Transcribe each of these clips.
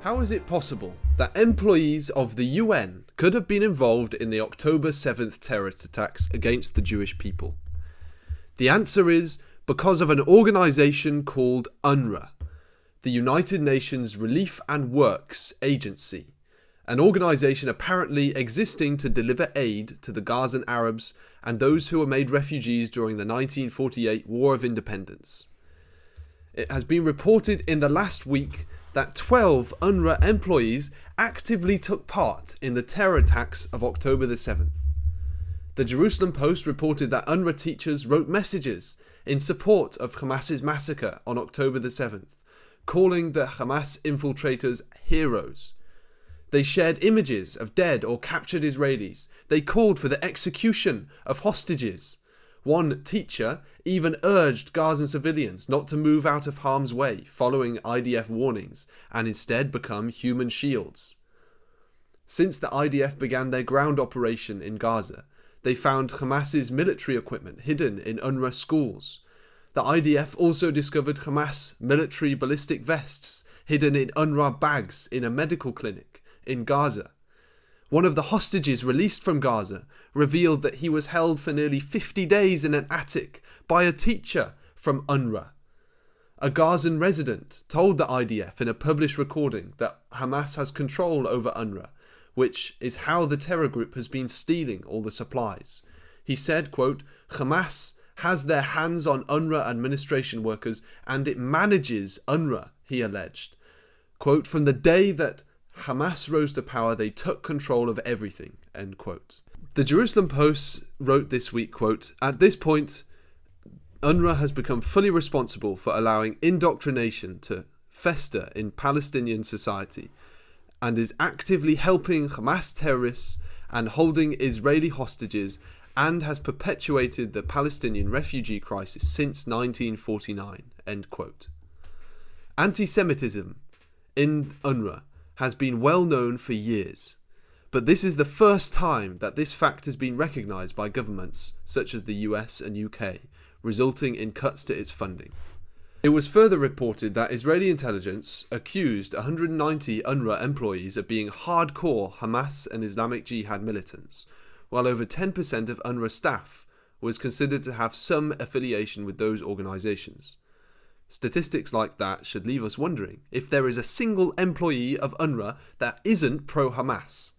How is it possible that employees of the UN could have been involved in the October 7th terrorist attacks against the Jewish people? The answer is because of an organisation called UNRWA, the United Nations Relief and Works Agency, an organisation apparently existing to deliver aid to the Gazan Arabs and those who were made refugees during the 1948 War of Independence. It has been reported in the last week that 12 UNRWA employees actively took part in the terror attacks of October the 7th. The Jerusalem Post reported that UNRWA teachers wrote messages in support of Hamas's massacre on October the 7th, calling the Hamas infiltrators heroes. They shared images of dead or captured Israelis. They called for the execution of hostages. One teacher even urged Gazan civilians not to move out of harm's way following IDF warnings and instead become human shields. Since the IDF began their ground operation in Gaza, they found Hamas's military equipment hidden in UNRWA schools. The IDF also discovered Hamas military ballistic vests hidden in UNRWA bags in a medical clinic in Gaza. One of the hostages released from Gaza revealed that he was held for nearly 50 days in an attic by a teacher from UNRWA. A Gazan resident told the IDF in a published recording that Hamas has control over UNRWA, which is how the terror group has been stealing all the supplies. He said, quote, "Hamas has their hands on UNRWA administration workers and it manages UNRWA," he alleged. Quote, "From the day that Hamas rose to power, they took control of everything," end quote. The Jerusalem Post wrote this week, quote, "At this point, UNRWA has become fully responsible for allowing indoctrination to fester in Palestinian society and is actively helping Hamas terrorists and holding Israeli hostages and has perpetuated the Palestinian refugee crisis since 1949, end quote. Anti-Semitism in UNRWA has been well known for years, but this is the first time that this fact has been recognised by governments such as the US and UK, resulting in cuts to its funding. It was further reported that Israeli intelligence accused 190 UNRWA employees of being hardcore Hamas and Islamic Jihad militants, while over 10% of UNRWA staff was considered to have some affiliation with those organisations. Statistics like that should leave us wondering if there is a single employee of UNRWA that isn't pro-Hamas.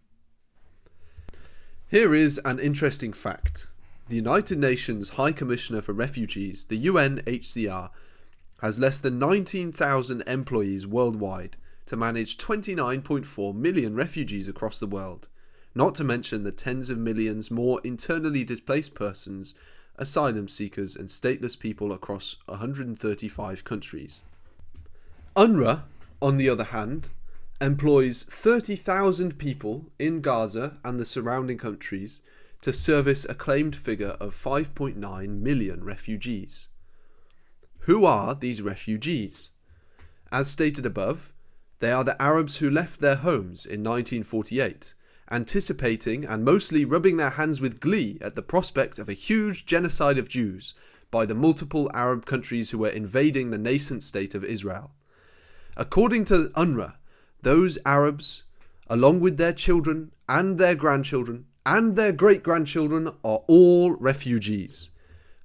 Here is an interesting fact. The United Nations High Commissioner for Refugees, the UNHCR, has less than 19,000 employees worldwide to manage 29.4 million refugees across the world, not to mention the tens of millions more internally displaced persons, asylum seekers and stateless people across 135 countries. UNRWA, on the other hand, employs 30,000 people in Gaza and the surrounding countries to service a claimed figure of 5.9 million refugees. Who are these refugees? As stated above, they are the Arabs who left their homes in 1948, anticipating and mostly rubbing their hands with glee at the prospect of a huge genocide of Jews by the multiple Arab countries who were invading the nascent state of Israel. According to UNRWA, those Arabs, along with their children and their grandchildren and their great-grandchildren, are all refugees.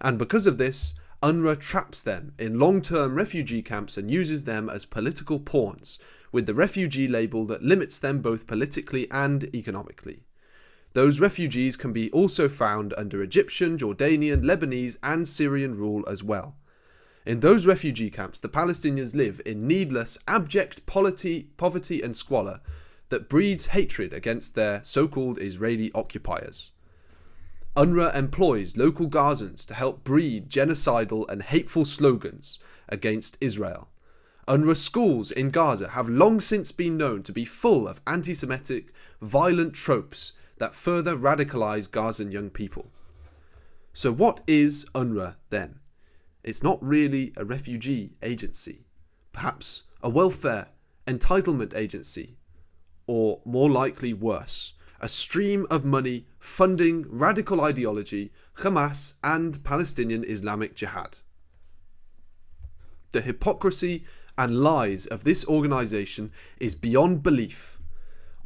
And because of this, UNRWA traps them in long-term refugee camps and uses them as political pawns, with the refugee label that limits them both politically and economically. Those refugees can be also found under Egyptian, Jordanian, Lebanese and Syrian rule as well. In those refugee camps, the Palestinians live in needless, abject poverty and squalor that breeds hatred against their so-called Israeli occupiers. UNRWA employs local Gazans to help breed genocidal and hateful slogans against Israel. UNRWA schools in Gaza have long since been known to be full of anti-Semitic, violent tropes that further radicalise Gazan young people. So what is UNRWA then? It's not really a refugee agency, perhaps a welfare entitlement agency, or more likely worse, a stream of money funding radical ideology, Hamas and Palestinian Islamic Jihad. The hypocrisy and lies of this organisation is beyond belief.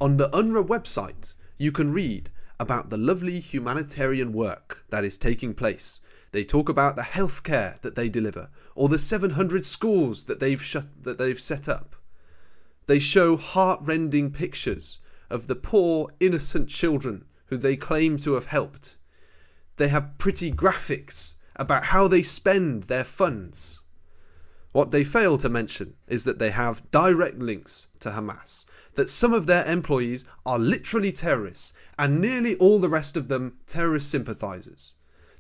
On the UNRWA website, you can read about the lovely humanitarian work that is taking place. They talk about the healthcare that they deliver, or the 700 schools that they've set up. They show heart-rending pictures of the poor, innocent children who they claim to have helped. They have pretty graphics about how they spend their funds. What they fail to mention is that they have direct links to Hamas, that some of their employees are literally terrorists, and nearly all the rest of them terrorist sympathisers.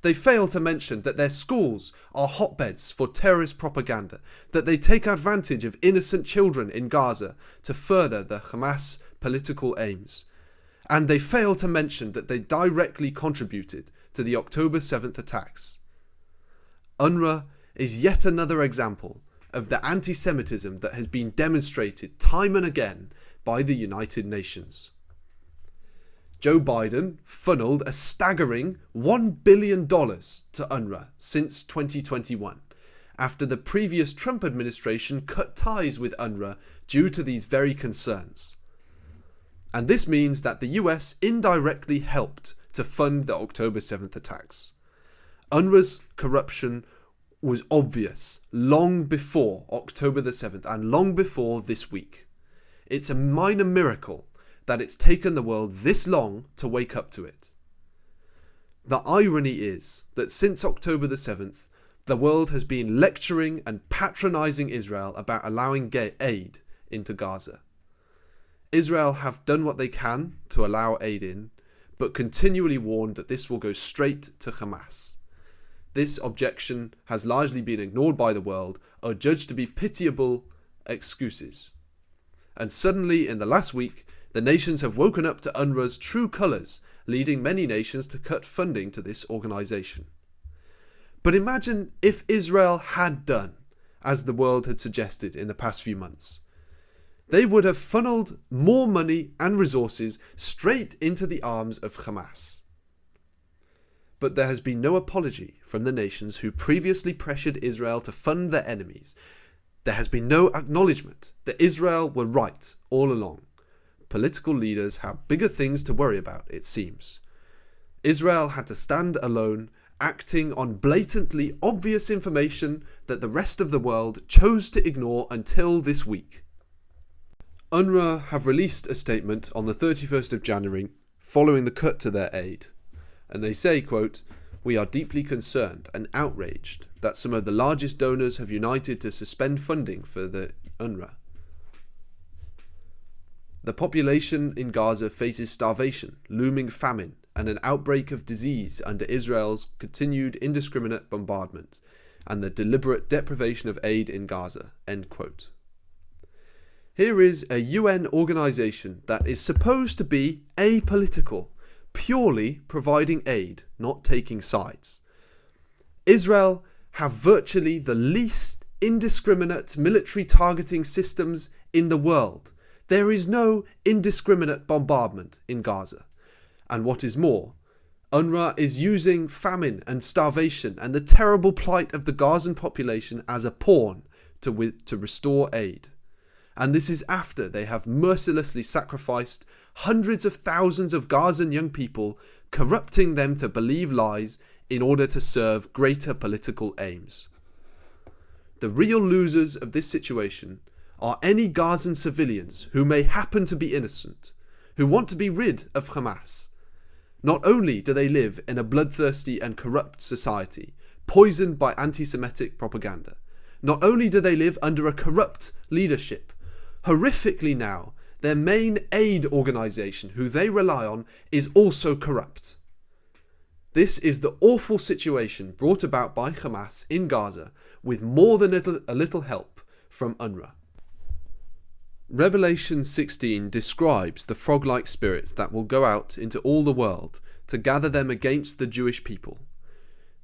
They fail to mention that their schools are hotbeds for terrorist propaganda, that they take advantage of innocent children in Gaza to further the Hamas political aims. And they fail to mention that they directly contributed to the October 7th attacks. UNRWA is yet another example of the anti-Semitism that has been demonstrated time and again by the United Nations. Joe Biden funneled a staggering $1 billion to UNRWA since 2021, after the previous Trump administration cut ties with UNRWA due to these very concerns. And this means that the US indirectly helped to fund the October 7th attacks. UNRWA's corruption was obvious long before October the 7th and long before this week. It's a minor miracle that it's taken the world this long to wake up to it. The irony is that since October the 7th, the world has been lecturing and patronising Israel about allowing aid into Gaza. Israel have done what they can to allow aid in, but continually warned that this will go straight to Hamas. This objection has largely been ignored by the world, or judged to be pitiable excuses. And suddenly, in the last week, the nations have woken up to UNRWA's true colours, leading many nations to cut funding to this organisation. But imagine if Israel had done as the world had suggested in the past few months. They would have funneled more money and resources straight into the arms of Hamas. But there has been no apology from the nations who previously pressured Israel to fund their enemies. There has been no acknowledgement that Israel were right all along. Political leaders have bigger things to worry about, it seems. Israel had to stand alone, acting on blatantly obvious information that the rest of the world chose to ignore until this week. UNRWA have released a statement on the 31st of January following the cut to their aid. And they say, quote, "We are deeply concerned and outraged that some of the largest donors have united to suspend funding for the UNRWA. The population in Gaza faces starvation, looming famine, and an outbreak of disease under Israel's continued indiscriminate bombardment and the deliberate deprivation of aid in Gaza." End quote. Here is a UN organisation that is supposed to be apolitical, purely providing aid, not taking sides. Israel have virtually the least indiscriminate military targeting systems in the world. There is no indiscriminate bombardment in Gaza. And what is more, UNRWA is using famine and starvation and the terrible plight of the Gazan population as a pawn to restore aid. And this is after they have mercilessly sacrificed hundreds of thousands of Gazan young people, corrupting them to believe lies in order to serve greater political aims. The real losers of this situation are any Gazan civilians who may happen to be innocent, who want to be rid of Hamas. Not only do they live in a bloodthirsty and corrupt society, poisoned by anti-Semitic propaganda, not only do they live under a corrupt leadership, horrifically now, their main aid organisation, who they rely on, is also corrupt. This is the awful situation brought about by Hamas in Gaza, with more than a little help from UNRWA. Revelation 16 describes the frog-like spirits that will go out into all the world to gather them against the Jewish people.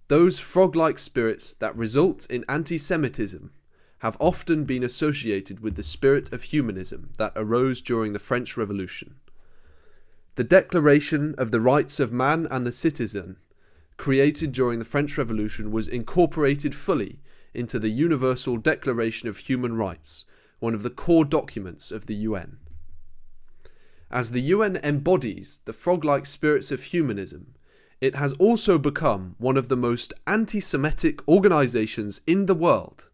Those frog-like spirits that result in anti-Semitism have often been associated with the spirit of humanism that arose during the French Revolution. The Declaration of the Rights of Man and the Citizen, created during the French Revolution, was incorporated fully into the Universal Declaration of Human Rights, one of the core documents of the UN. As the UN embodies the frog-like spirits of humanism, it has also become one of the most anti-Semitic organisations in the world.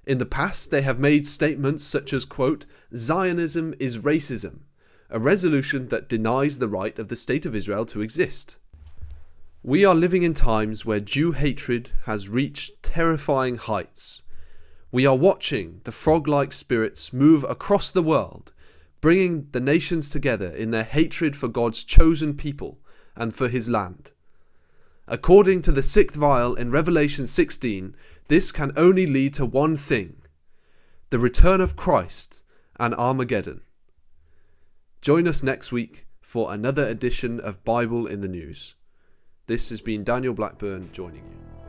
In the past, they have made statements such as, quote, "Zionism is racism," a resolution that denies the right of the State of Israel to exist. We are living in times where Jew hatred has reached terrifying heights. We are watching the frog-like spirits move across the world, bringing the nations together in their hatred for God's chosen people and for his land. According to the 6th vial in Revelation 16, this can only lead to one thing: the return of Christ and Armageddon. Join us next week for another edition of Bible in the News. This has been Daniel Blackburn joining you.